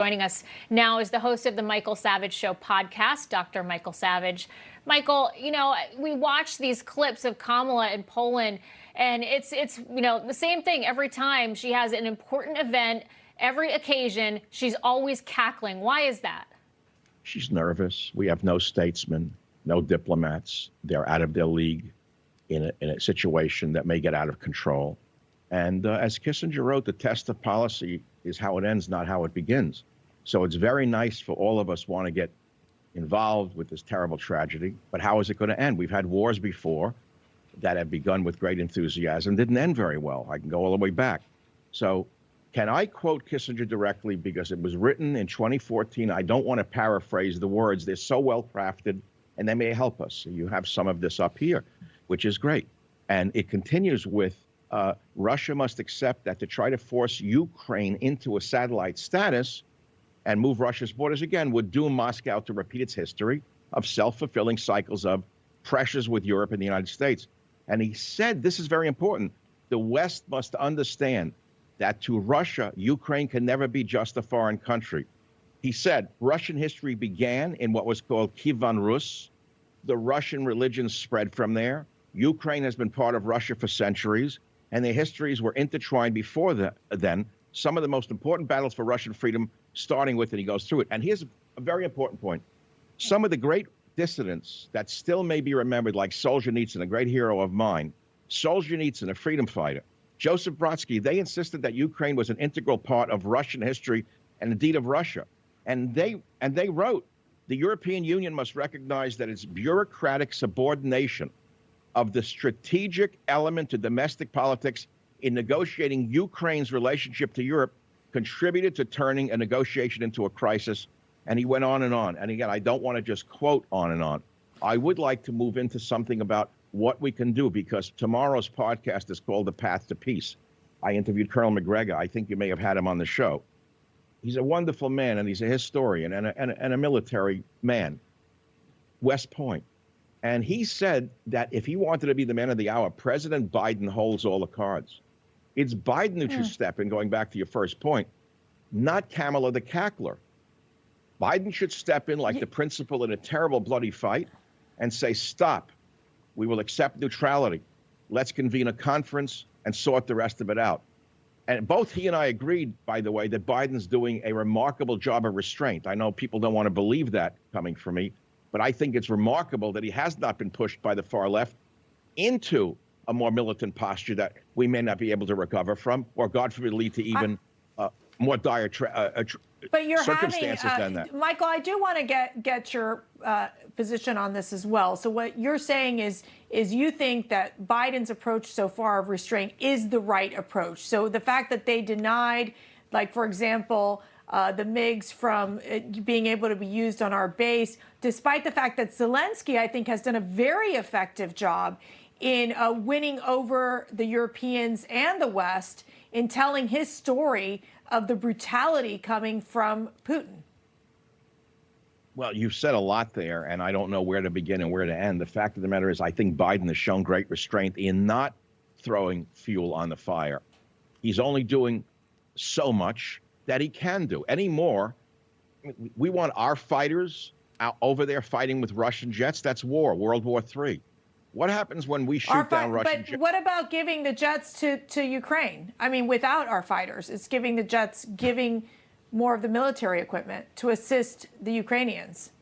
Joining us now is the host of the Michael Savage Show podcast, Dr. Michael Savage. Michael, we watch these clips of Kamala in Poland, and it's the same thing every time she has an important event, every occasion, she's always cackling. Why is that? She's nervous. We have no statesmen, no diplomats. They're out of their league in a situation that may get out of control. And as Kissinger wrote, the test of policy is how it ends, not how it begins. So it's very nice for all of us want to get involved with this terrible tragedy. But how is it going to end? We've had wars before that have begun with great enthusiasm, didn't end very well. I can go all the way back. So can I quote Kissinger directly because it was written in 2014? I don't want to paraphrase the words. They're so well crafted and they may help us. You have some of this up here, which is great. And it continues with Russia must accept that to try to force Ukraine into a satellite status and move Russia's borders again would doom Moscow to repeat its history of self-fulfilling cycles of pressures with Europe and the United States. And he said, this is very important, the West must understand that to Russia, Ukraine can never be just a foreign country. He said, Russian history began in what was called Kievan Rus. The Russian religion spread from there. Ukraine has been part of Russia for centuries, and their histories were intertwined before then. Some of the most important battles for Russian freedom, starting with, and he goes through it. And here's a very important point. Some of the great dissidents that still may be remembered, like Solzhenitsyn, a great hero of mine, Solzhenitsyn, a freedom fighter, Joseph Brodsky, they insisted that Ukraine was an integral part of Russian history and indeed of Russia. And they wrote, the European Union must recognize that its bureaucratic subordination of the strategic element to domestic politics in negotiating Ukraine's relationship to Europe contributed to turning a negotiation into a crisis. And he went on. And again, I don't want to just quote on and on. I would like to move into something about what we can do, because tomorrow's podcast is called The Path to Peace. I interviewed Colonel McGregor. I think you may have had him on the show. He's a wonderful man, and he's a historian and a military man, West Point. And he said that if he wanted to be the man of the hour, President Biden holds all the cards. It's Biden who should step in, going back to your first point, not Kamala the cackler. Biden should step in like the principal in a terrible bloody fight and say, stop. We will accept neutrality. Let's convene a conference and sort the rest of it out. And both he and I agreed, by the way, that Biden's doing a remarkable job of restraint. I know people don't want to believe that coming from me, but I think it's remarkable that he has not been pushed by the far left into a more militant posture that we may not be able to recover from, or God forbid, lead to even more dire but you're circumstances than that. Michael, I do want to get your position on this as well. So what you're saying is you think that Biden's approach so far of restraint is the right approach. So the fact that they denied, like, for example, the MiGs from being able to be used on our base, despite the fact that Zelensky, I think, has done a very effective job in winning over the Europeans and the West in telling his story of the brutality coming from Putin. Well, you've said a lot there, and I don't know where to begin and where to end. The fact of the matter is, I think Biden has shown great restraint in not throwing fuel on the fire. He's only doing so much that he can do. Any more, we want our fighters out over there fighting with Russian jets. That's war, World War III. What happens when we shoot down Russian jets? But what about giving the jets to Ukraine? I mean, without our fighters, it's giving the jets, giving more of the military equipment to assist the Ukrainians.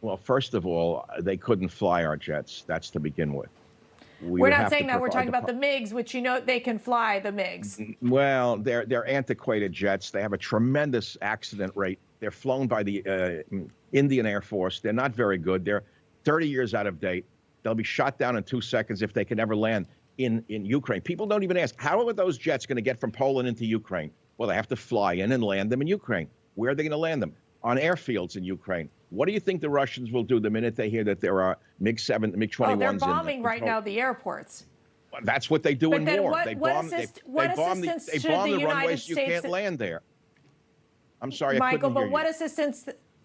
Well, first of all, they couldn't fly our jets. That's to begin with. We're not saying that. We're talking about the MiGs, which they can fly, the MiGs. Well, they're antiquated jets. They have a tremendous accident rate. They're flown by the Indian Air Force. They're not very good. They're 30 years out of date. They'll be shot down in 2 seconds if they can ever land in Ukraine. People don't even ask, how are those jets going to get from Poland into Ukraine? Well, they have to fly in and land them in Ukraine. Where are they going to land them? On airfields in Ukraine. What do you think the Russians will do the minute they hear that there are MiG-7, MiG-21s? Oh, they're bombing right now the airports. Well, that's what they do in war. They bomb the runways you can't land there. I'm sorry, Michael, I couldn't hear but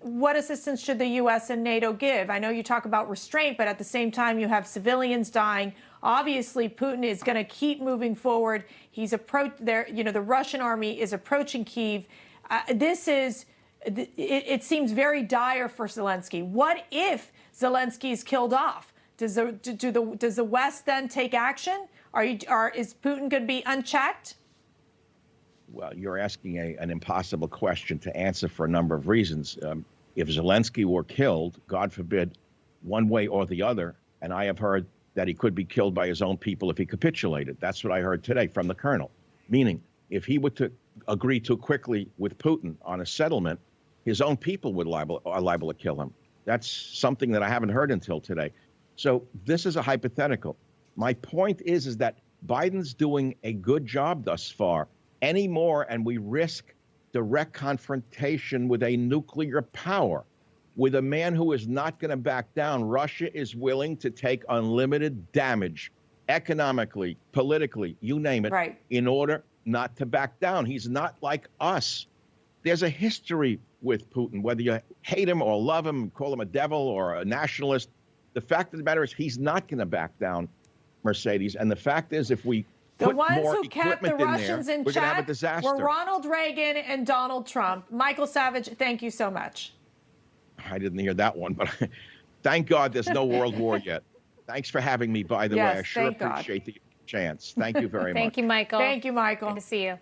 what assistance should the U.S. and NATO give? I know you talk about restraint, but at the same time, you have civilians dying. Obviously, Putin is going to keep moving forward. He's the Russian army is approaching Kyiv. It seems very dire for Zelensky. What if Zelensky is killed off? Does the West then take action? Is Putin going to be unchecked? Well, you're asking an impossible question to answer for a number of reasons. If Zelensky were killed, God forbid, one way or the other, and I have heard that he could be killed by his own people if he capitulated. That's what I heard today from the colonel. Meaning, if he were to agree too quickly with Putin on a settlement, his own people are liable to kill him. That's something that I haven't heard until today. So this is a hypothetical. My point is that Biden's doing a good job thus far. Any more, and we risk direct confrontation with a nuclear power, with a man who is not going to back down. Russia is willing to take unlimited damage, economically, politically, you name it, right, in order not to back down. He's not like us. There's a history with Putin, whether you hate him or love him, call him a devil or a nationalist. The fact of the matter is he's not going to back down, Mercedes. And the fact is, if we the put ones more who kept the Russians in we're going to have a check disaster. were Ronald Reagan and Donald Trump. Michael Savage, thank you so much. I didn't hear that one, but thank God there's no world war yet. Thanks for having me, by the way. I sure appreciate the chance. Thank you very much. Thank you, Michael. Thank you, Michael. Good to see you.